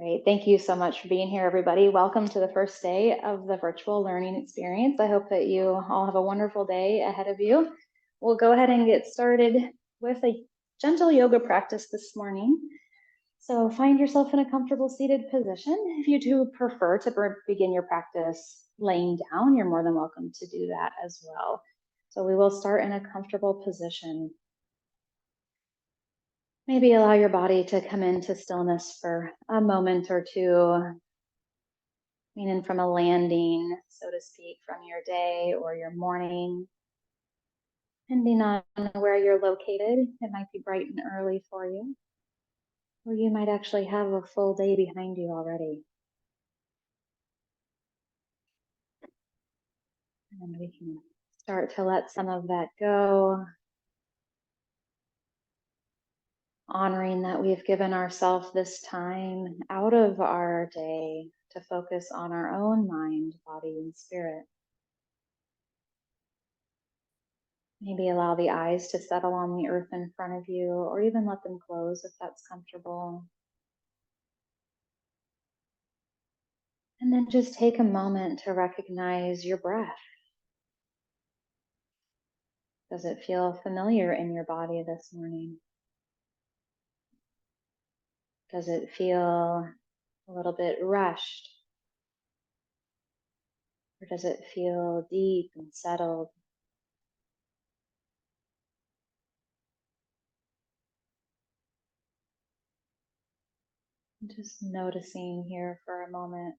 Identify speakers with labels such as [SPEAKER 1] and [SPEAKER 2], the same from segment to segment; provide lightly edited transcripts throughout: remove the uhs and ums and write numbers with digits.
[SPEAKER 1] Great. Thank you so much for being here, everybody. Welcome to the first day of the virtual learning experience. I hope that you all have a wonderful day ahead of you. We'll go ahead and get started with a gentle yoga practice this morning. So find yourself in a comfortable seated position. If you do prefer to begin your practice laying down, you're more than welcome to do that as well. So we will start in a comfortable position. Maybe allow your body to come into stillness for a moment or two, meaning from a landing, so to speak, from your day or your morning. Depending on where you're located, it might be bright and early for you, or you might actually have a full day behind you already. And we can start to let some of that go, honoring that we've given ourselves this time out of our day to focus on our own mind, body, and spirit. Maybe allow the eyes to settle on the earth in front of you, or even let them close if that's comfortable. And then just take a moment to recognize your breath. Does it feel familiar in your body this morning? Does it feel a little bit rushed? Or does it feel deep and settled? Just noticing here for a moment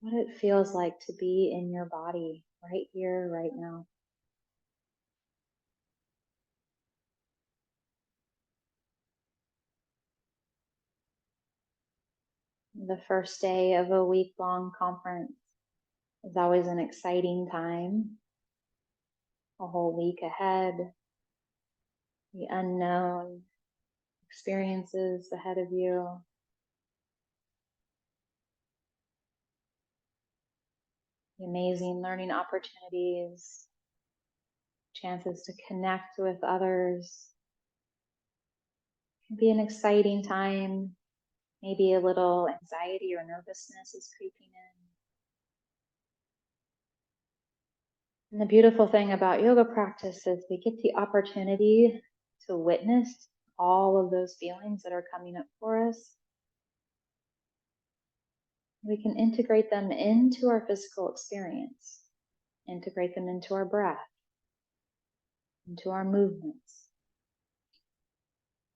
[SPEAKER 1] what it feels like to be in your body right here, right now. The first day of a week-long conference is always an exciting time. A whole week ahead, the unknown experiences ahead of you. The amazing learning opportunities, chances to connect with others. It can be an exciting time. Maybe a little anxiety or nervousness is creeping in. And the beautiful thing about yoga practice is we get the opportunity to witness all of those feelings that are coming up for us. We can integrate them into our physical experience, integrate them into our breath, into our movements.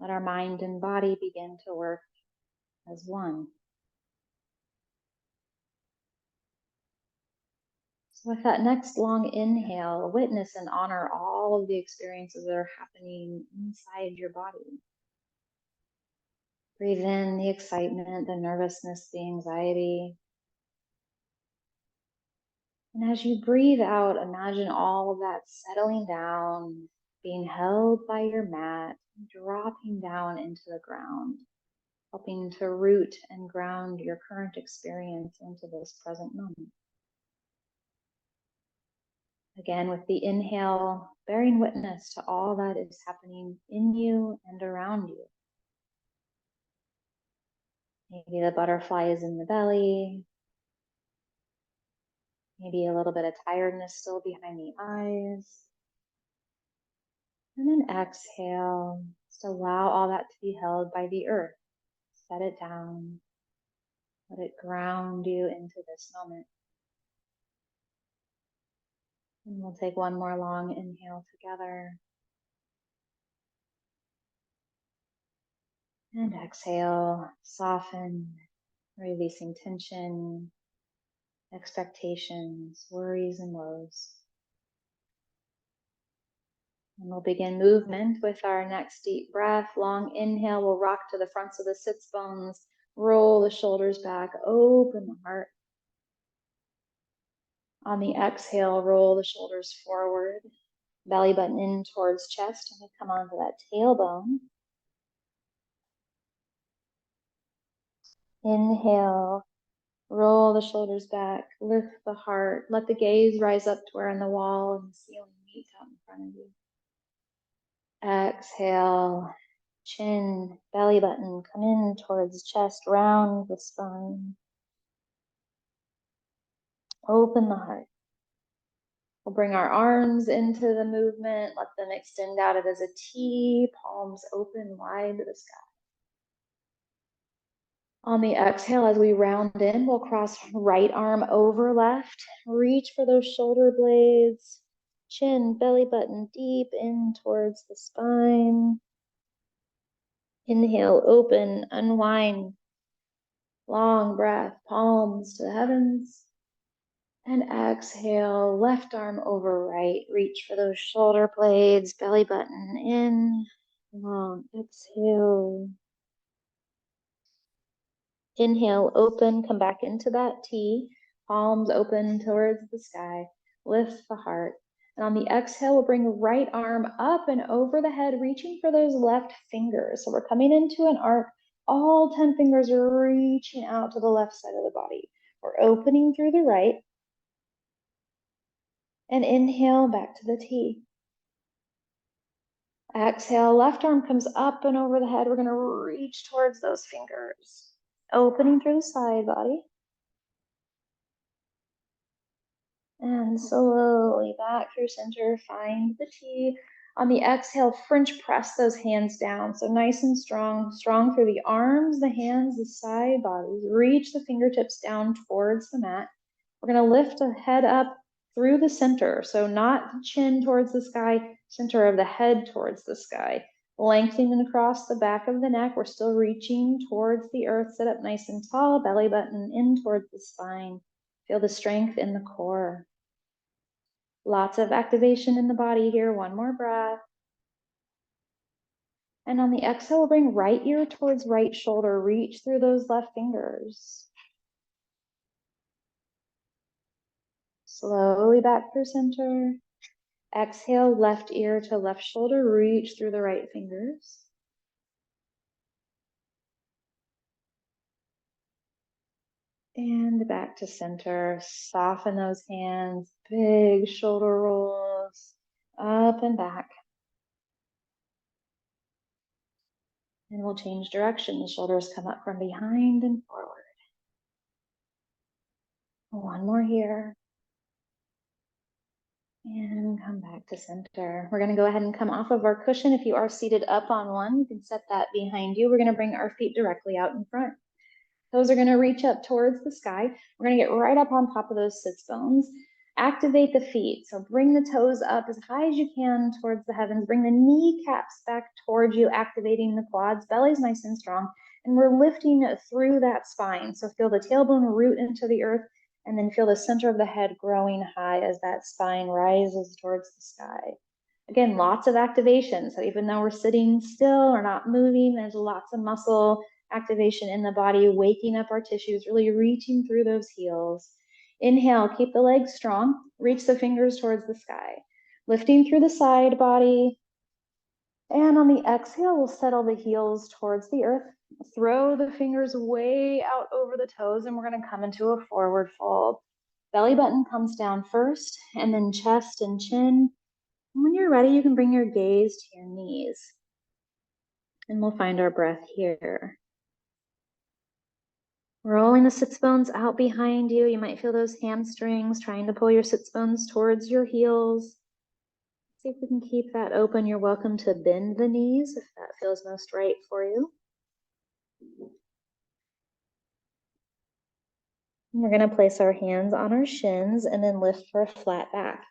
[SPEAKER 1] Let our mind and body begin to work as one. So with that next long inhale, witness and honor all of the experiences that are happening inside your body. Breathe in the excitement, the nervousness, the anxiety. And as you breathe out, imagine all of that settling down, being held by your mat, dropping down into the ground, helping to root and ground your current experience into this present moment. Again, with the inhale, bearing witness to all that is happening in you and around you. Maybe the butterfly is in the belly. Maybe a little bit of tiredness still behind the eyes. And then exhale. Just allow all that to be held by the earth. Set it down. Let it ground you into this moment. And we'll take one more long inhale together. And exhale, soften, releasing tension, expectations, worries, and woes. And we'll begin movement with our next deep breath. Long inhale, we'll rock to the fronts of the sits bones, roll the shoulders back, open the heart. On the exhale, roll the shoulders forward, belly button in towards chest, and we come onto that tailbone. Inhale, roll the shoulders back, lift the heart, let the gaze rise up to where in the wall and the ceiling meet out in front of you. Exhale, chin, belly button, come in towards chest, round the spine. Open the heart. We'll bring our arms into the movement, let them extend out as a T, palms open wide to the sky. On the exhale, as we round in, we'll cross right arm over left, reach for those shoulder blades, chin, belly button deep in towards the spine. Inhale, open, unwind, long breath, palms to the heavens. And exhale, left arm over right, reach for those shoulder blades, belly button in, long exhale. Inhale, open, come back into that T, palms open towards the sky, lift the heart. And on the exhale, we'll bring right arm up and over the head, reaching for those left fingers. So we're coming into an arc. All 10 fingers are reaching out to the left side of the body. We're opening through the right. And inhale, back to the T. Exhale, left arm comes up and over the head. We're gonna reach towards those fingers. Opening through the side body. And slowly back through center, find the T. On the exhale, French press those hands down. So nice and strong, strong through the arms, the hands, the side bodies. Reach the fingertips down towards the mat. We're gonna lift the head up through the center. So not chin towards the sky, center of the head towards the sky. Lengthening across the back of the neck. We're still reaching towards the earth. Sit up nice and tall, belly button in towards the spine. Feel the strength in the core. Lots of activation in the body here. One more breath. And on the exhale, we'll bring right ear towards right shoulder. Reach through those left fingers. Slowly back through center. Exhale, left ear to left shoulder. Reach through the right fingers. And back to center. Soften those hands. Big shoulder rolls. Up and back. And we'll change direction. The shoulders come up from behind and forward. One more here. And come back to center. We're going to go ahead and come off of our cushion. If you are seated up on one, you can set that behind you. We're going to bring our feet directly out in front. Toes are going to reach up towards the sky. We're going to get right up on top of those sits bones. Activate the feet. So bring the toes up as high as you can towards the heavens. Bring the kneecaps back towards you, activating the quads. Belly's nice and strong. And we're lifting through that spine. So feel the tailbone root into the earth. And then feel the center of the head growing high as that spine rises towards the sky. Again, lots of activation. So even though we're sitting still or not moving, there's lots of muscle activation in the body, waking up our tissues, really reaching through those heels. Inhale, keep the legs strong. Reach the fingers towards the sky. Lifting through the side body. And on the exhale, we'll settle the heels towards the earth. Throw the fingers way out over the toes, and we're going to come into a forward fold. Belly button comes down first, and then chest and chin. And when you're ready, you can bring your gaze to your knees. And we'll find our breath here. Rolling the sits bones out behind you. You might feel those hamstrings trying to pull your sits bones towards your heels. See if we can keep that open. You're welcome to bend the knees if that feels most right for you. We're going to place our hands on our shins and then lift for a flat back.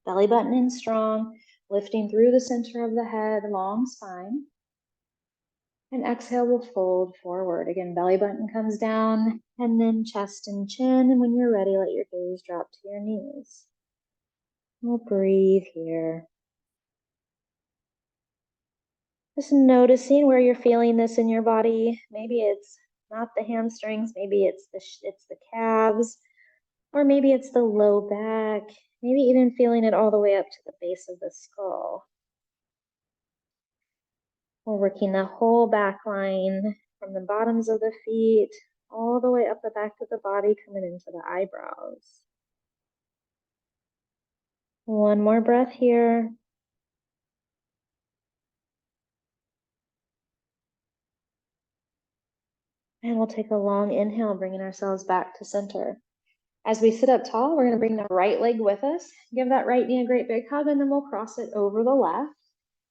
[SPEAKER 1] Belly button in strong, lifting through the center of the head, long spine. And exhale, we'll fold forward. Again, belly button comes down, and then chest and chin. And when you're ready, let your gaze drop to your knees. We'll breathe here. Just noticing where you're feeling this in your body. Maybe it's not the hamstrings, maybe it's the calves, or maybe it's the low back, maybe even feeling it all the way up to the base of the skull. We're working the whole back line from the bottoms of the feet all the way up the back of the body, coming into the eyebrows. One more breath here. And we'll take a long inhale, bringing ourselves back to center. As we sit up tall, we're going to bring the right leg with us. Give that right knee a great big hug, and then we'll cross it over the left.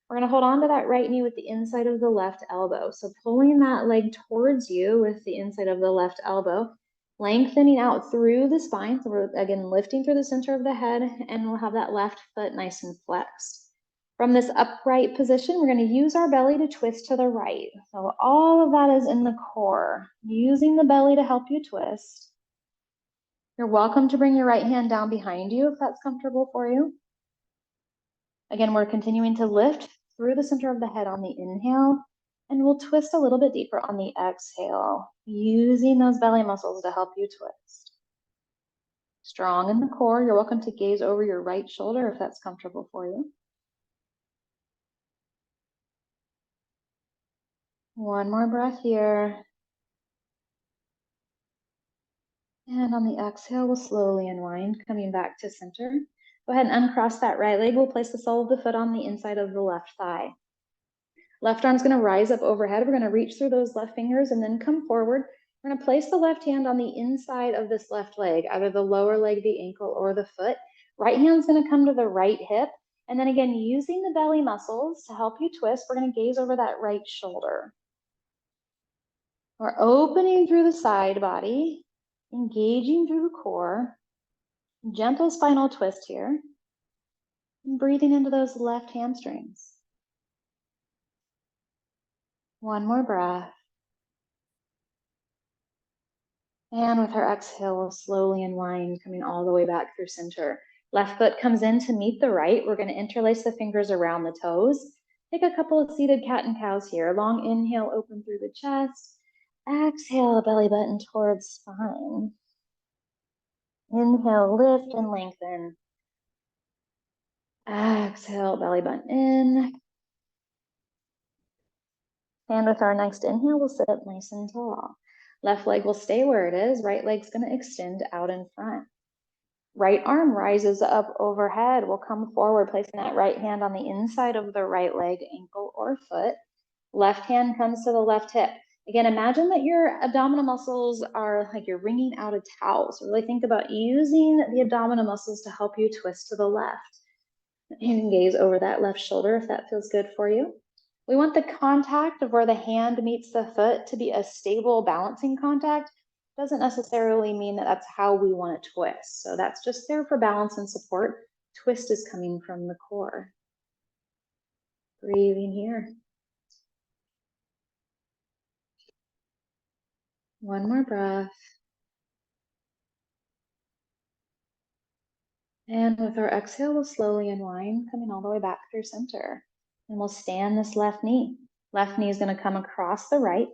[SPEAKER 1] We're going to hold on to that right knee with the inside of the left elbow. So pulling that leg towards you with the inside of the left elbow, lengthening out through the spine. So we're, again, lifting through the center of the head, and we'll have that left foot nice and flexed. From this upright position, we're going to use our belly to twist to the right. So all of that is in the core, using the belly to help you twist. You're welcome to bring your right hand down behind you if that's comfortable for you. Again, we're continuing to lift through the center of the head on the inhale, and we'll twist a little bit deeper on the exhale, using those belly muscles to help you twist. Strong in the core. You're welcome to gaze over your right shoulder if that's comfortable for you. One more breath here. And on the exhale, we'll slowly unwind, coming back to center. Go ahead and uncross that right leg. We'll place the sole of the foot on the inside of the left thigh. Left arm's going to rise up overhead. We're going to reach through those left fingers and then come forward. We're going to place the left hand on the inside of this left leg, either the lower leg, the ankle, or the foot. Right hand's going to come to the right hip. And then again, using the belly muscles to help you twist, we're going to gaze over that right shoulder. We're opening through the side body, engaging through the core. Gentle spinal twist here. And breathing into those left hamstrings. One more breath. And with our exhale, we'll slowly unwind, coming all the way back through center. Left foot comes in to meet the right. We're going to interlace the fingers around the toes. Take a couple of seated cat and cows here. Long inhale, open through the chest. Exhale, belly button towards spine. Inhale, lift and lengthen. Exhale, belly button in. And with our next inhale, we'll sit up nice and tall. Left leg will stay where it is. Right leg's going to extend out in front. Right arm rises up overhead. We'll come forward, placing that right hand on the inside of the right leg, ankle, or foot. Left hand comes to the left hip. Again, imagine that your abdominal muscles are like you're wringing out a towel. So really think about using the abdominal muscles to help you twist to the left. You can gaze over that left shoulder if that feels good for you. We want the contact of where the hand meets the foot to be a stable balancing contact. Doesn't necessarily mean that that's how we want to twist. So that's just there for balance and support. Twist is coming from the core. Breathing here. One more breath. And with our exhale, we'll slowly unwind, coming all the way back through center. And we'll stand this left knee. Left knee is going to come across the right.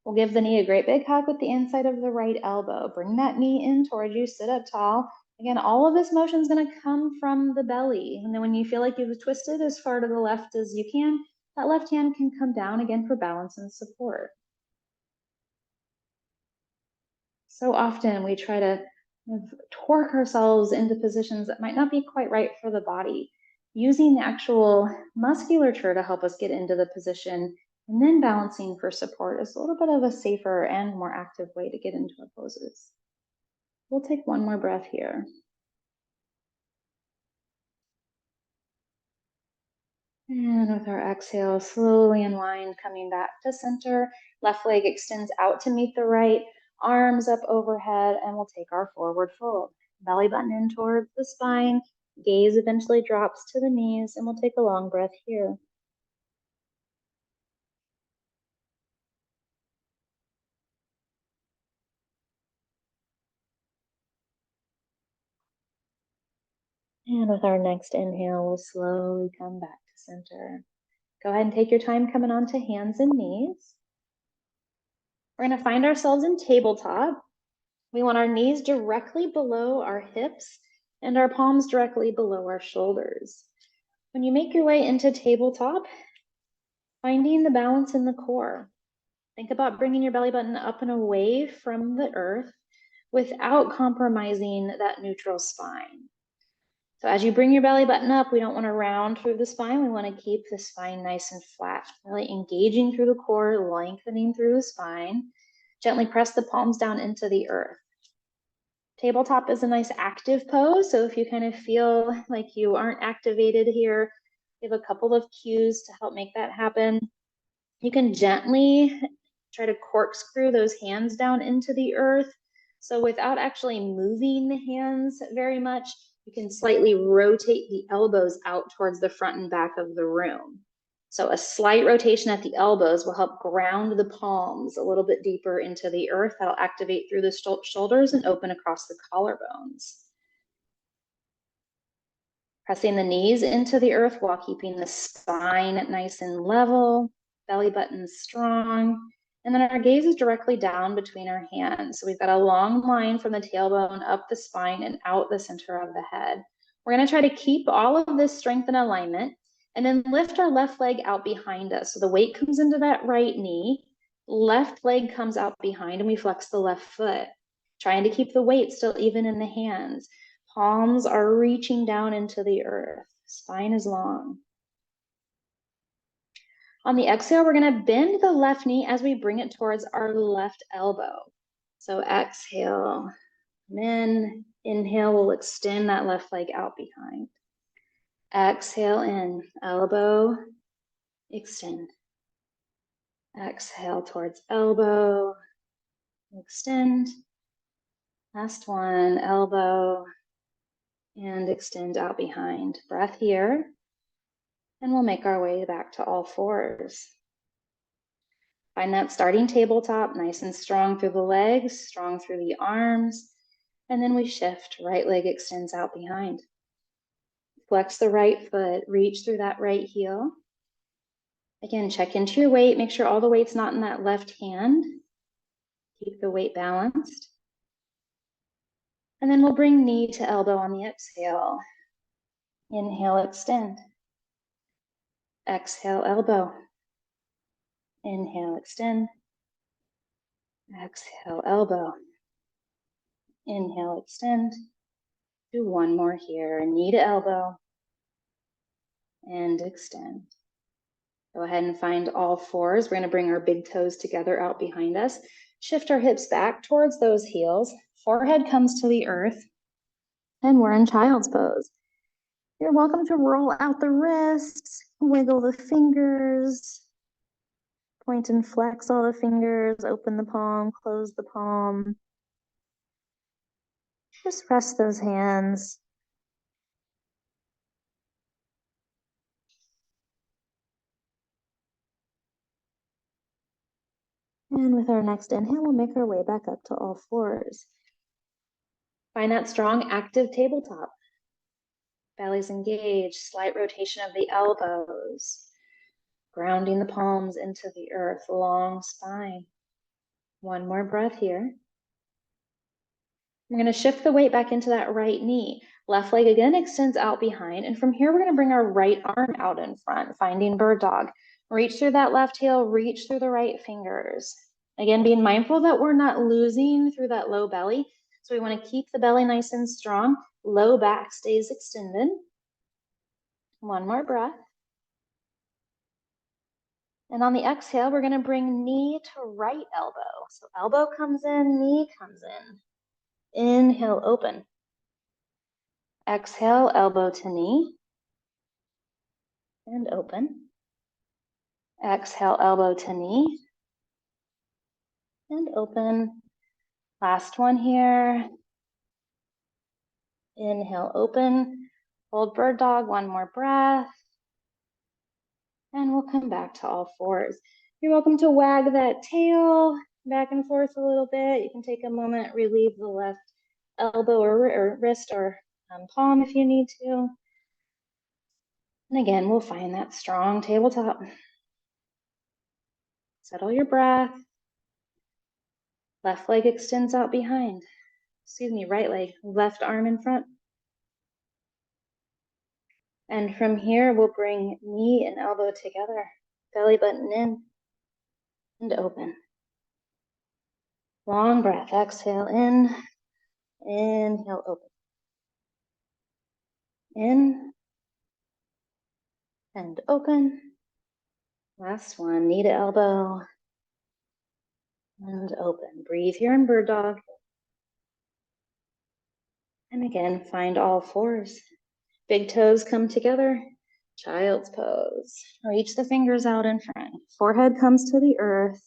[SPEAKER 1] We'll give the knee a great big hug with the inside of the right elbow. Bring that knee in towards you, sit up tall. Again, all of this motion is going to come from the belly. And then when you feel like you've twisted as far to the left as you can, that left hand can come down again for balance and support. So often we try to torque ourselves into positions that might not be quite right for the body. Using the actual musculature to help us get into the position and then balancing for support is a little bit of a safer and more active way to get into our poses. We'll take one more breath here. And with our exhale, slowly unwind, coming back to center. Left leg extends out to meet the right, arms up overhead, and we'll take our forward fold. Belly button in towards the spine, gaze eventually drops to the knees, and we'll take a long breath here. And with our next inhale, we'll slowly come back to center. Go ahead and take your time coming onto hands and knees. We're going to find ourselves in tabletop. We want our knees directly below our hips and our palms directly below our shoulders. When you make your way into tabletop, finding the balance in the core. Think about bringing your belly button up and away from the earth without compromising that neutral spine. So as you bring your belly button up, we don't want to round through the spine. We want to keep the spine nice and flat, really engaging through the core, lengthening through the spine. Gently press the palms down into the earth. Tabletop is a nice active pose, so if you kind of feel like you aren't activated here, you have a couple of cues to help make that happen. You can gently try to corkscrew those hands down into the earth. So without actually moving the hands very much, you can slightly rotate the elbows out towards the front and back of the room. So a slight rotation at the elbows will help ground the palms a little bit deeper into the earth. That'll activate through the shoulders and open across the collarbones. Pressing the knees into the earth while keeping the spine nice and level, belly button strong. And then our gaze is directly down between our hands. So we've got a long line from the tailbone up the spine and out the center of the head. We're going to try to keep all of this strength in alignment and then lift our left leg out behind us. So the weight comes into that right knee, left leg comes out behind, and we flex the left foot, trying to keep the weight still even in the hands. Palms are reaching down into the earth. Spine is long. On the exhale, we're going to bend the left knee as we bring it towards our left elbow. So exhale, and then inhale, we'll extend that left leg out behind. Exhale in, elbow, extend. Exhale towards elbow, extend. Last one, elbow, and extend out behind. Breath here. And we'll make our way back to all fours. Find that starting tabletop, nice and strong through the legs, strong through the arms. And then we shift, right leg extends out behind. Flex the right foot, reach through that right heel. Again, check into your weight, make sure all the weight's not in that left hand. Keep the weight balanced. And then we'll bring knee to elbow on the exhale. Inhale, extend. Exhale, elbow. Inhale, extend. Exhale, elbow. Inhale, extend. Do one more here, knee to elbow. And extend. Go ahead and find all fours. We're going to bring our big toes together out behind us. Shift our hips back towards those heels. Forehead comes to the earth. And we're in child's pose. You're welcome to roll out the wrists, wiggle the fingers, point and flex all the fingers, open the palm, close the palm. Just rest those hands. And with our next inhale, we'll make our way back up to all fours. Find that strong, active tabletop. Belly's engaged, slight rotation of the elbows, grounding the palms into the earth, long spine. One more breath here. We're going to shift the weight back into that right knee. Left leg again extends out behind. And from here, we're going to bring our right arm out in front, finding bird dog. Reach through that left heel, reach through the right fingers. Again, being mindful that we're not losing through that low belly. So we want to keep the belly nice and strong. Low back stays extended. One more breath. And on the exhale, we're going to bring knee to right elbow. So elbow comes in, knee comes in. Inhale, open. Exhale, elbow to knee. And open. Exhale, elbow to knee. And open. Last one here. Inhale, open. Hold bird dog, one more breath. And we'll come back to all fours. You're welcome to wag that tail back and forth a little bit. You can take a moment, relieve the left elbow or wrist or palm if you need to. And again, we'll find that strong tabletop. Settle your breath. Left leg extends out behind. Excuse me, right leg, left arm in front. And from here, we'll bring knee and elbow together, belly button in and open. Long breath, exhale in, inhale, open. In and open. Last one, knee to elbow And open. Breathe here in bird dog. And again, find all fours. Big toes come together. Child's pose. Reach the fingers out in front. Forehead comes to the earth.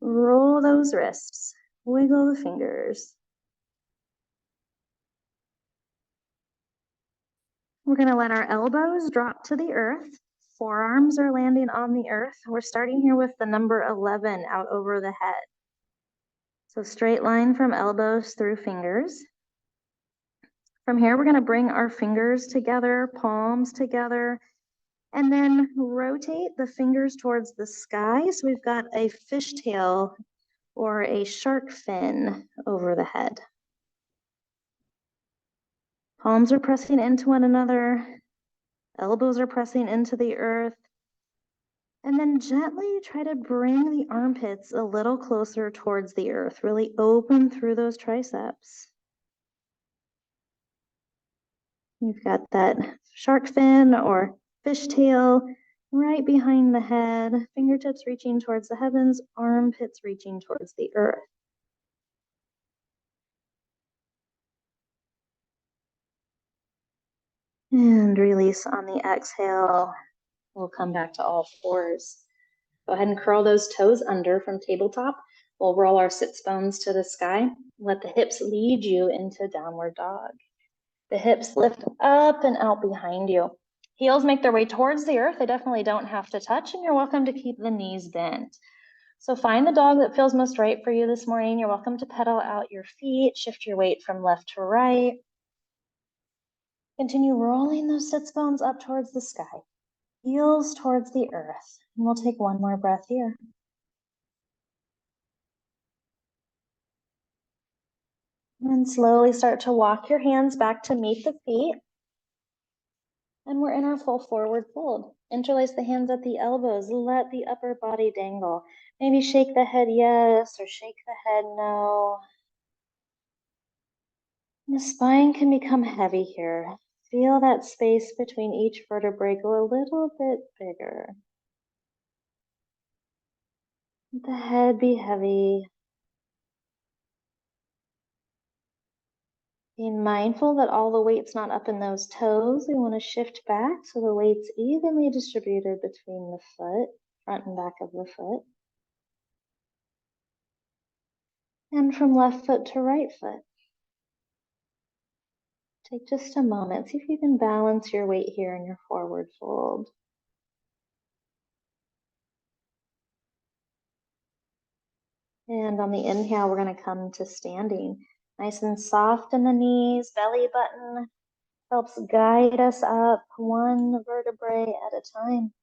[SPEAKER 1] Roll those wrists. Wiggle the fingers. We're going to let our elbows drop to the earth. Forearms are landing on the earth. We're starting here with the number 11 out over the head. So straight line from elbows through fingers. From here, we're going to bring our fingers together, palms together, and then rotate the fingers towards the sky. So we've got a fishtail or a shark fin over the head. Palms are pressing into one another. Elbows are pressing into the earth. And then gently try to bring the armpits a little closer towards the earth. Really open through those triceps. You've got that shark fin or fishtail right behind the head, fingertips reaching towards the heavens, armpits reaching towards the earth. And release on the exhale. We'll come back to all fours. Go ahead and curl those toes under from tabletop. We'll roll our sits bones to the sky. Let the hips lead you into downward dog. The hips lift up and out behind you. Heels make their way towards the earth. They definitely don't have to touch, and you're welcome to keep the knees bent. So find the dog that feels most right for you this morning. You're welcome to pedal out your feet, shift your weight from left to right. Continue rolling those sits bones up towards the sky, heels towards the earth. And we'll take one more breath here. And slowly start to walk your hands back to meet the feet. And we're in our full forward fold. Interlace the hands at the elbows. Let the upper body dangle. Maybe shake the head yes or shake the head no. The spine can become heavy here. Feel that space between each vertebrae go a little bit bigger. Let the head be heavy. Being mindful that all the weight's not up in those toes. We want to shift back so the weight's evenly distributed between the foot, front and back of the foot. And from left foot to right foot. Take just a moment. See if you can balance your weight here in your forward fold. And on the inhale, we're going to come to standing. Nice and soft in the knees, belly button helps guide us up one vertebrae at a time.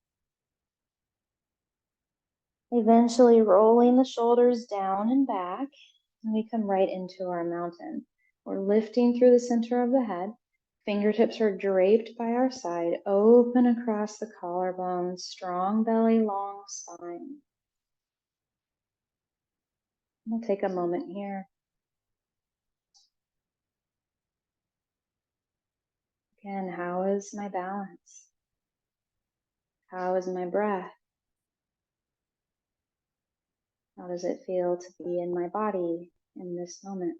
[SPEAKER 1] Eventually rolling the shoulders down and back, and we come right into our mountain. We're lifting through the center of the head. Fingertips are draped by our side, open across the collarbone, strong belly, long spine. We'll take a moment here. Again, how is my balance? How is my breath? How does it feel to be in my body in this moment?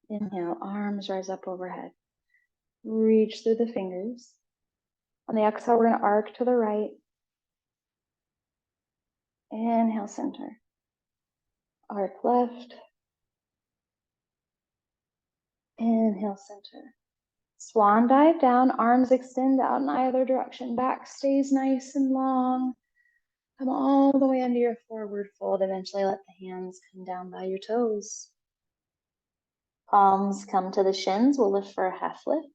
[SPEAKER 1] Inhale, arms rise up overhead. Reach through the fingers. On the exhale, we're going to arc to the right. Inhale, center. Arc left. Inhale, center. Swan dive down, arms extend out in either direction. Back stays nice and long. Come all the way into your forward fold. Eventually let the hands come down by your toes. Palms come to the shins. We'll lift for a half lift.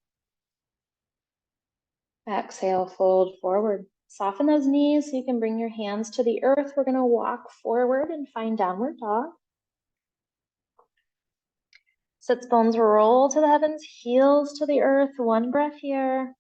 [SPEAKER 1] Exhale, fold forward. Soften those knees so you can bring your hands to the earth. We're going to walk forward and find downward dog. Sits bones roll to the heavens, heels to the earth. One breath here.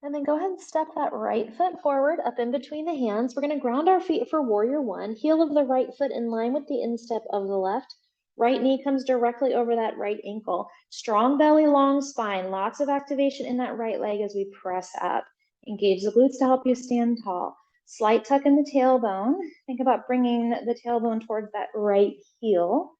[SPEAKER 1] And then go ahead and step that right foot forward up in between the hands. We're going to ground our feet for warrior one. Heel of the right foot in line with the instep of the left.
[SPEAKER 2] Right knee comes directly over that right ankle. Strong belly, long spine. Lots of activation in that right leg as we press up. Engage the glutes to help you stand tall. Slight tuck in the tailbone. Think about bringing the tailbone towards that right heel.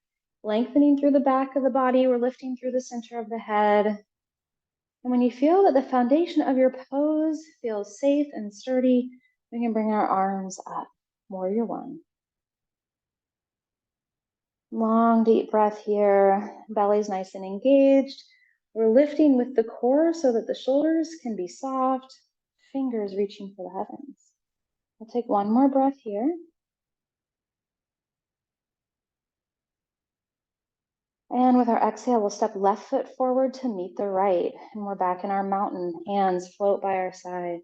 [SPEAKER 2] Lengthening through the back of the body. We're lifting through the center of the head. And when you feel that the foundation of your pose feels safe and sturdy, we can bring our arms up. Warrior one. Long, deep breath here. Belly's nice and engaged. We're lifting with the core so that the shoulders can be soft, fingers reaching for the heavens. We'll take one more breath here. And with our exhale, we'll step left foot forward to meet the right. And we're back in our mountain. Hands float by our side.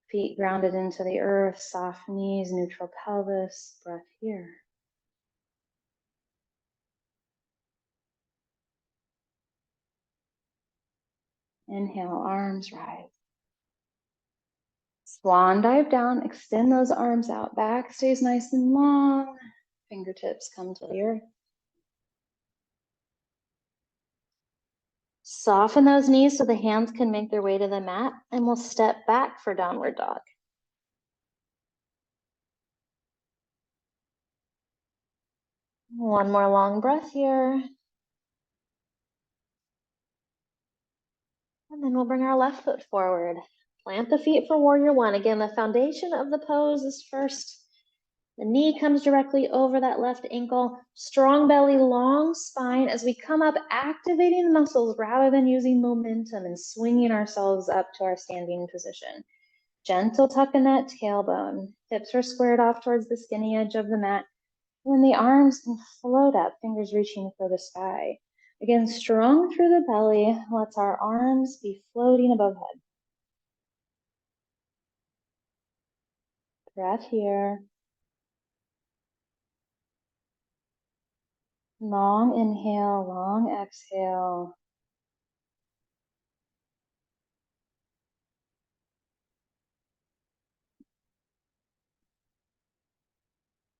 [SPEAKER 2] Feet grounded into the earth, soft knees, neutral pelvis. Breath here. Inhale, arms rise. Swan dive down, extend those arms out. Back stays nice and long. Fingertips come to the earth. Soften those knees so the hands can make their way to the mat, and we'll step back for downward dog. One more long breath here. And then we'll bring our left foot forward. Plant the feet for warrior one. Again, the foundation of the pose is first. The knee comes directly over that left ankle. Strong belly, long spine as we come up, activating the muscles rather than using momentum and swinging ourselves up to our standing position. Gentle tuck in that tailbone. Hips are squared off towards the skinny edge of the mat. And then the arms can float up, fingers reaching for the sky. Again, strong through the belly. Let's our arms be floating above head. Breath here. Long inhale, long exhale.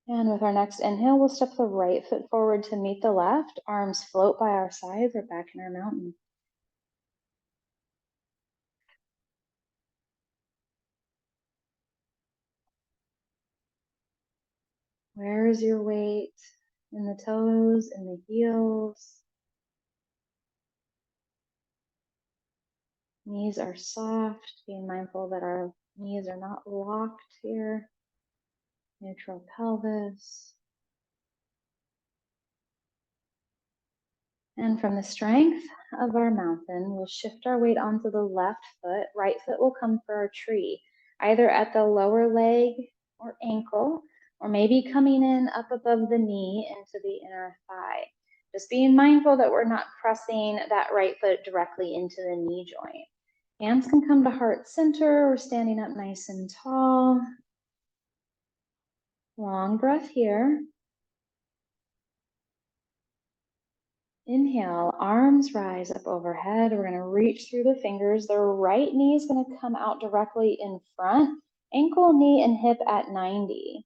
[SPEAKER 2] And with our next inhale, we'll step the right foot forward to meet the left. Arms float by our sides. We're back in our mountain. Where is your weight? In the toes, in the heels. Knees are soft, being mindful that our knees are not locked here. Neutral pelvis. And from the strength of our mountain, we'll shift our weight onto the left foot. Right foot will come for our tree, either at the lower leg or ankle, or maybe coming in up above the knee into the inner thigh. Just being mindful that we're not pressing that right foot directly into the knee joint. Hands can come to heart center. We're standing up nice and tall. Long breath here. Inhale, arms rise up overhead. We're going to reach through the fingers. The right knee is going to come out directly in front. Ankle, knee, and hip at 90.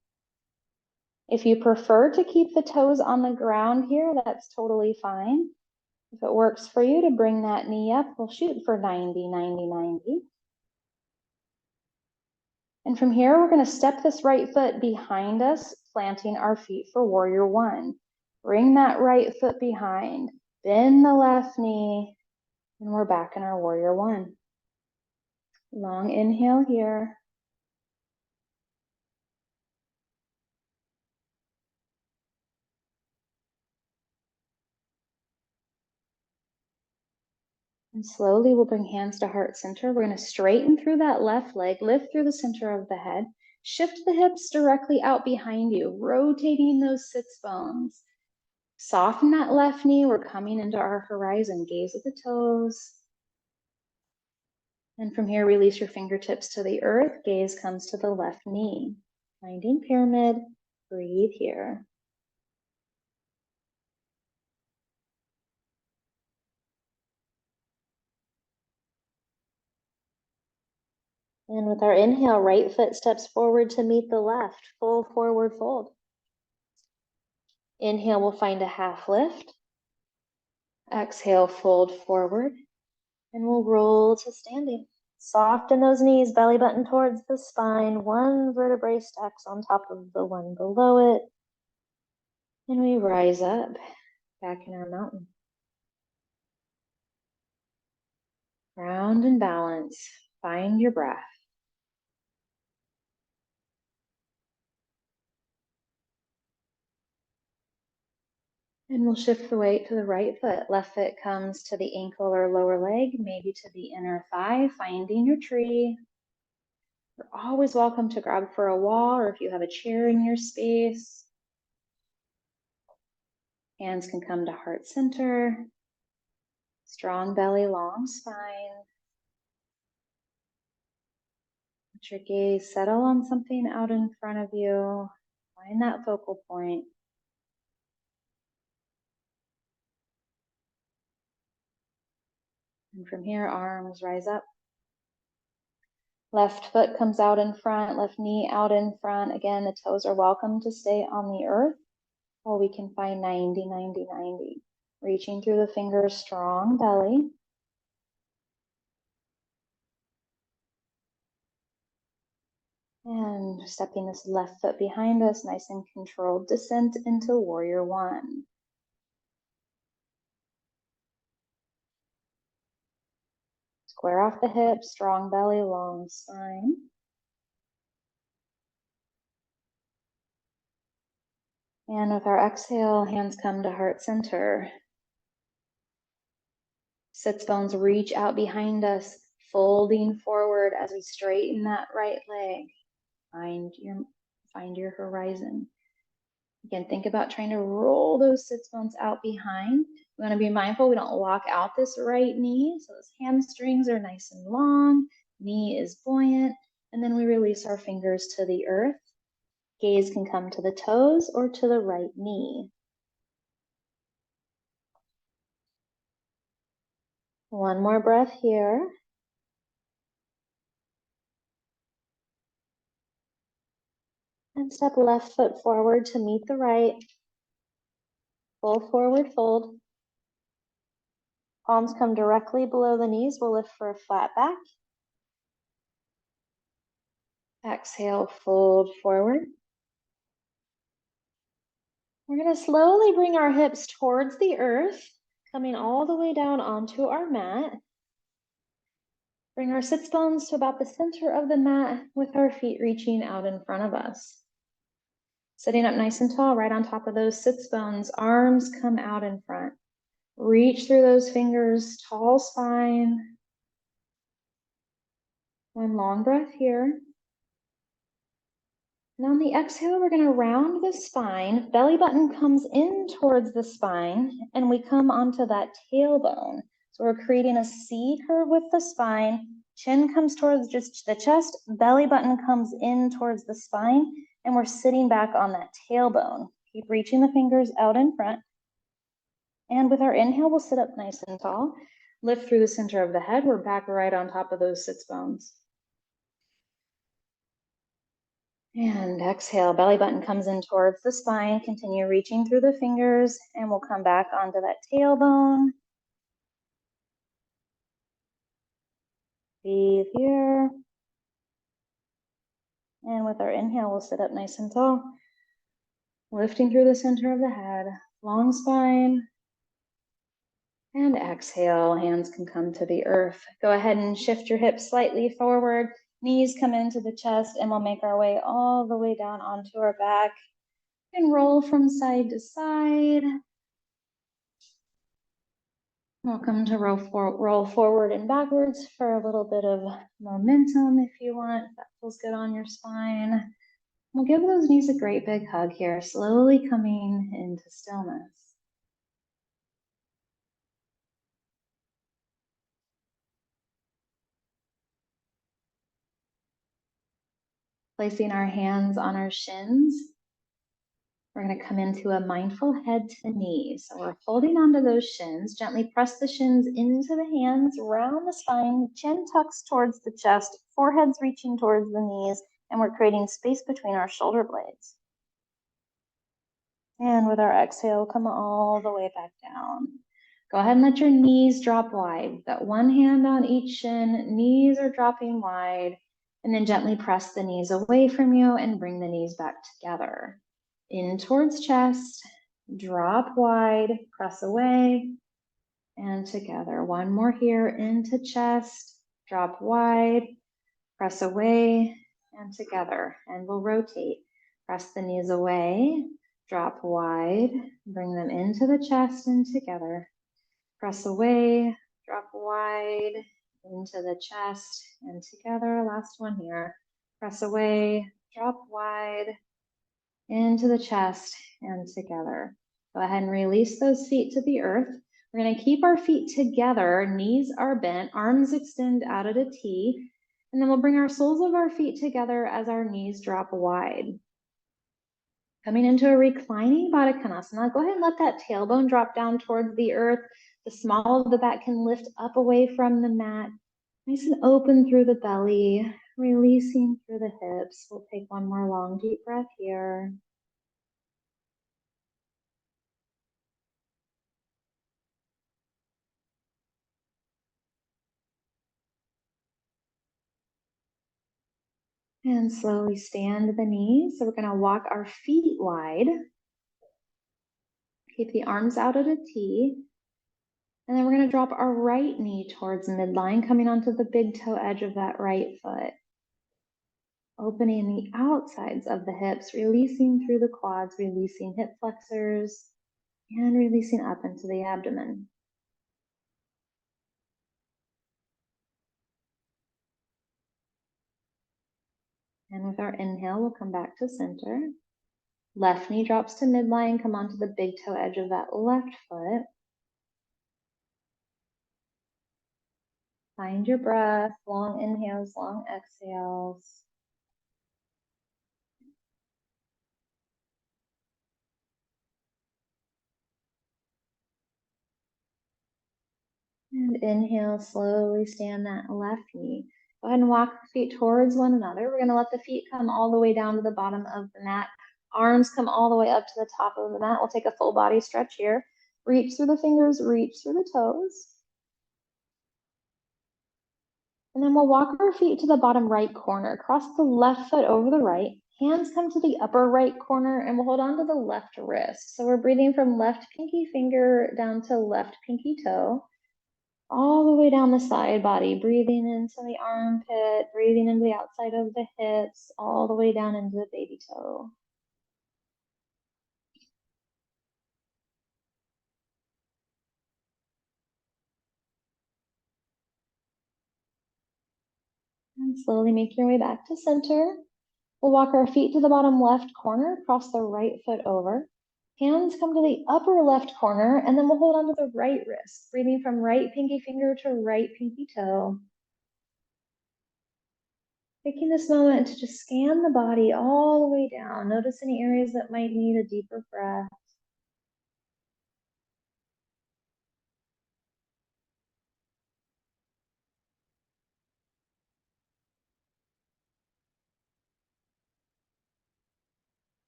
[SPEAKER 2] If you prefer to keep the toes on the ground here, that's totally fine. If it works for you to bring that knee up, we'll shoot for 90, 90, 90. And from here, we're going to step this right foot behind us, planting our feet for warrior one. Bring that right foot behind, bend the left knee, and we're back in our warrior one. Long inhale here. And slowly we'll bring hands to heart center. We're going to straighten through that left leg, lift through the center of the head, shift the hips directly out behind you, rotating those sits bones. Soften that left knee. We're coming into our horizon. Gaze at the toes. And from here, release your fingertips to the earth. Gaze comes to the left knee. Finding pyramid. Breathe here. And with our inhale, right foot steps forward to meet the left. Full forward fold. Inhale, we'll find a half lift.
[SPEAKER 1] Exhale, fold forward.
[SPEAKER 2] And we'll roll to standing. Soften those knees, belly button towards the spine. One vertebrae stacks on top of the one below it.
[SPEAKER 1] And we rise up, back in our mountain. Ground and balance. Find your breath. And we'll shift the weight to the right foot. Left foot comes to the ankle or lower leg, maybe to the inner thigh, finding your tree. You're always welcome to grab for a wall, or if you have a chair in your space. Hands can come to heart center. Strong belly, long spine. Let your gaze settle on something out in front of you. Find that focal point. And from here, arms rise up. Left foot comes out in front, left knee out in front. Again, the toes are welcome to stay on the earth, or we can find 90, 90, 90. Reaching through the fingers, strong belly. And stepping this left foot behind us, nice and controlled descent into warrior one. Square off the hips, strong belly, long spine. And with our exhale, hands come to heart center. Sits bones reach out behind us, folding forward as we straighten that right leg. Find your horizon. Again, think about trying to roll those sits bones out behind. We want to be mindful we don't lock out this right knee. So those hamstrings are nice and long, knee is buoyant, and then we release our fingers to the earth. Gaze can come to the toes or to the right knee. One more breath here. And step left foot forward to meet the right. Full forward fold. Palms come directly below the knees. We'll lift for a flat back. Exhale, fold forward. We're going to slowly bring our hips towards the earth, coming all the way down onto our mat. Bring our sits bones to about the center of the mat with our feet reaching out in front of us. Sitting up nice and tall, right on top of those sits bones, arms come out in front. Reach through those fingers, tall spine. One long breath here. And on the exhale, we're going to round the spine. Belly button comes in towards the spine, and we come onto that tailbone. So we're creating a C curve with the spine. Chin comes towards just the chest. Belly button comes in towards the spine, and we're sitting back on that tailbone. Keep reaching the fingers out in front. And with our inhale, we'll sit up nice and tall. Lift through the center of the head. We're back right on top of those sits bones. And exhale, belly button comes in towards the spine. Continue reaching through the fingers, and we'll come back onto that tailbone. Breathe here. And with our inhale, we'll sit up nice and tall. Lifting through the center of the head, long spine. And exhale, hands can come to the earth. Go ahead and shift your hips slightly forward. Knees come into the chest, and we'll make our way all the way down onto our back and roll from side to side. Welcome to roll forward and backwards for a little bit of momentum if you want. That feels good on your spine. We'll give those knees a great big hug here, slowly coming into stillness. Placing our hands on our shins. We're going to come into a mindful head to knees. So we're holding onto those shins. Gently press the shins into the hands, round the spine, chin tucks towards the chest, forehead's reaching towards the knees, and we're creating space between our shoulder blades. And with our exhale, come all the way back down. Go ahead and let your knees drop wide. Got one hand on each shin, knees are dropping wide, and then gently press the knees away from you and bring the knees back together. In towards chest, drop wide, press away, and together. One more here, into chest, drop wide, press away, and together. And we'll rotate. Press the knees away, drop wide, bring them into the chest and together. Press away, drop wide, into the chest and together. Last one here. Press away, drop wide, into the chest and together. Go ahead and release those feet to the earth. We're going to keep our feet together. Knees are bent, arms extend out at a T. And then we'll bring our soles of our feet together as our knees drop wide. Coming into a reclining Baddha Konasana, go ahead and let that tailbone drop down towards the earth. The small of the back can lift up away from the mat. Nice and open through the belly, releasing through the hips. We'll take one more long, deep breath here. And slowly stand the knees. So we're going to walk our feet wide. Keep the arms out at a T. And then we're going to drop our right knee towards midline, coming onto the big toe edge of that right foot. Opening the outsides of the hips, releasing through the quads, releasing hip flexors, and releasing up into the abdomen. And with our inhale, we'll come back to center. Left knee drops to midline, come onto the big toe edge of that left foot. Find your breath, long inhales, long exhales. And inhale, slowly stand that left knee. Go ahead and walk the feet towards one another. We're going to let the feet come all the way down to the bottom of the mat. Arms come all the way up to the top of the mat. We'll take a full body stretch here. Reach through the fingers, reach through the toes. And then we'll walk our feet to the bottom right corner. Cross the left foot over the right. Hands come to the upper right corner and we'll hold on to the left wrist. So we're breathing from left pinky finger down to left pinky toe. All the way down the side body, breathing into the armpit, breathing into the outside of the hips, all the way down into the baby toe. And slowly make your way back to center. We'll walk our feet to the bottom left corner, cross the right foot over. Hands come to the upper left corner, and then we'll hold on to the right wrist, breathing from right pinky finger to right pinky toe. Taking this moment to just scan the body all the way down. Notice any areas that might need a deeper breath.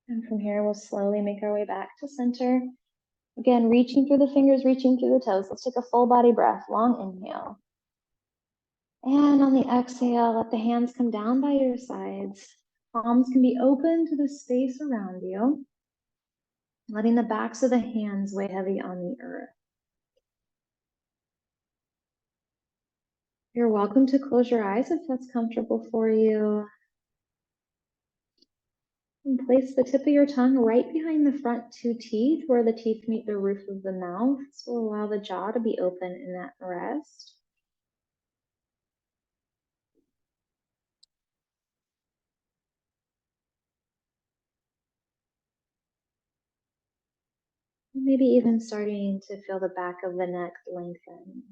[SPEAKER 1] And from here, we'll slowly make our way back to center. Again, reaching through the fingers, reaching through the toes. Let's take a full body breath, long inhale. And on the exhale, let the hands come down by your sides. Palms can be open to the space around you, letting the backs of the hands weigh heavy on the earth. You're welcome to close your eyes if that's comfortable for you. And place the tip of your tongue right behind the front two teeth where the teeth meet the roof of the mouth. So allow the jaw to be open in that rest. Maybe even starting to feel the back of the neck lengthen.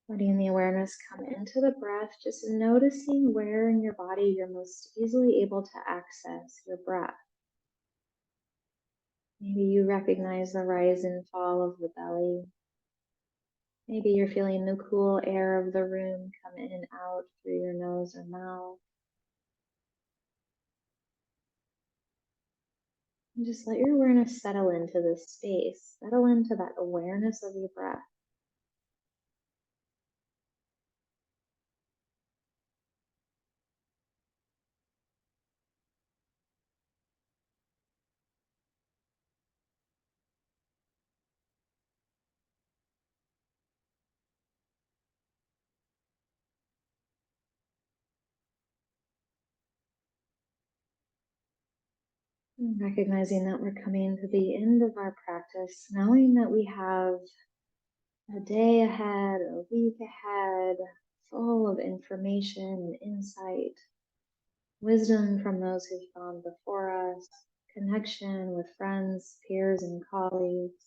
[SPEAKER 1] Letting the awareness come into the breath, just noticing where in your body you're most easily able to access your breath. Maybe you recognize the rise and fall of the belly. Maybe you're feeling the cool air of the room come in and out through your nose or mouth. And just let your awareness settle into this space, settle into that awareness of your breath. And recognizing that we're coming to the end of our practice, knowing that we have a day ahead, a week ahead, full of information and insight, wisdom from those who've gone before us, connection with friends, peers, and colleagues.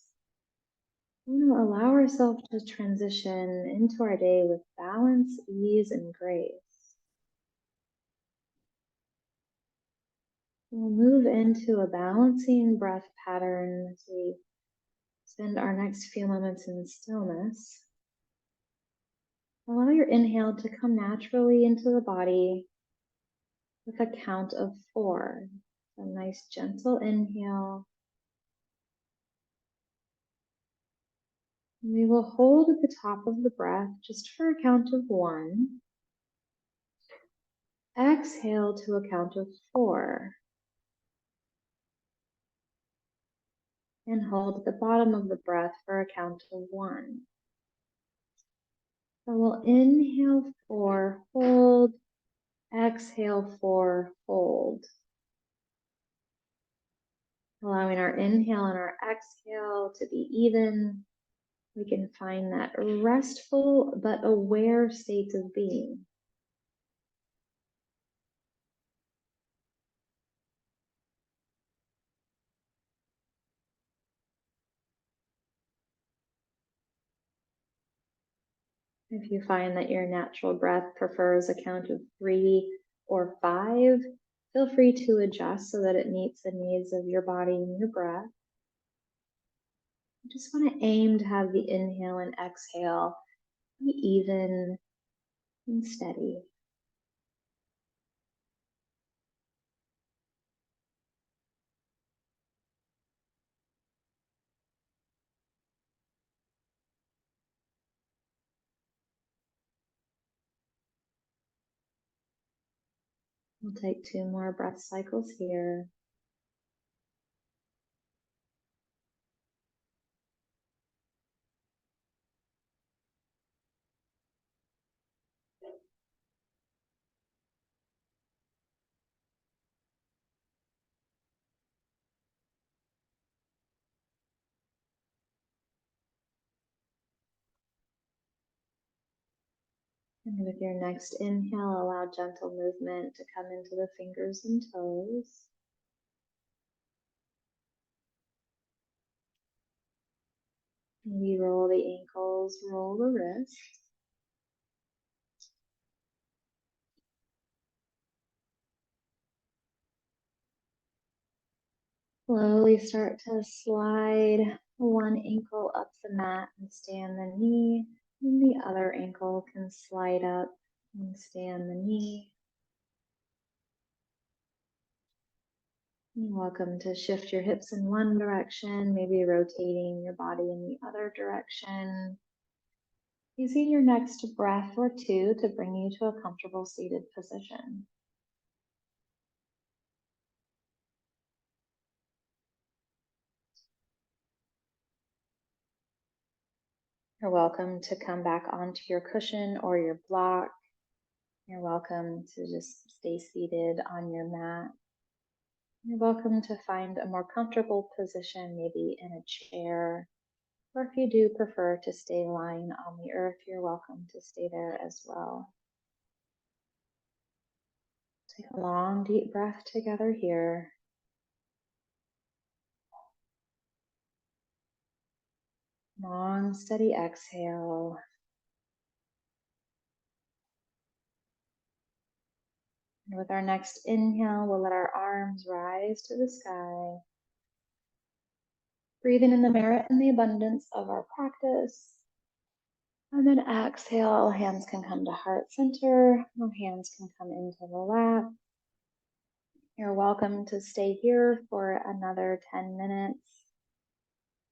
[SPEAKER 1] We want to allow ourselves to transition into our day with balance, ease, and grace. We'll move into a balancing breath pattern as we spend our next few moments in stillness. Allow your inhale to come naturally into the body with a count of 4. A nice gentle inhale. And we will hold at the top of the breath just for a count of 1. Exhale to a count of 4. And hold at the bottom of the breath for a count of 1. So we'll inhale 4, hold. Exhale 4, hold. Allowing our inhale and our exhale to be even. We can find that restful but aware state of being. If you find that your natural breath prefers a count of 3 or 5, feel free to adjust so that it meets the needs of your body and your breath. You just want to aim to have the inhale and exhale be even and steady. We'll take 2 more breath cycles here. And with your next inhale, allow gentle movement to come into the fingers and toes. Maybe roll the ankles, roll the wrists. Slowly start to slide one ankle up the mat and stay on the knee. And the other ankle can slide up and stay on the knee. You're welcome to shift your hips in one direction, maybe rotating your body in the other direction. Using your next breath or 2 to bring you to a comfortable seated position. You're welcome to come back onto your cushion or your block. You're welcome to just stay seated on your mat. You're welcome to find a more comfortable position, maybe in a chair, or if you do prefer to stay lying on the earth, you're welcome to stay there as well. Take a long, deep breath together here. Long, steady exhale. And with our next inhale, we'll let our arms rise to the sky. Breathing in the merit and the abundance of our practice. And then exhale, hands can come to heart center, or hands can come into the lap. You're welcome to stay here for another 10 minutes,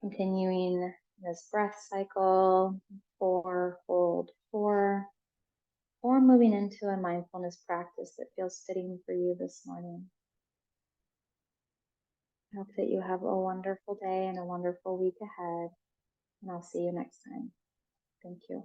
[SPEAKER 1] continuing this breath cycle, 4, hold 4, or moving into a mindfulness practice that feels fitting for you this morning. I hope that you have a wonderful day and a wonderful week ahead, and I'll see you next time. Thank you.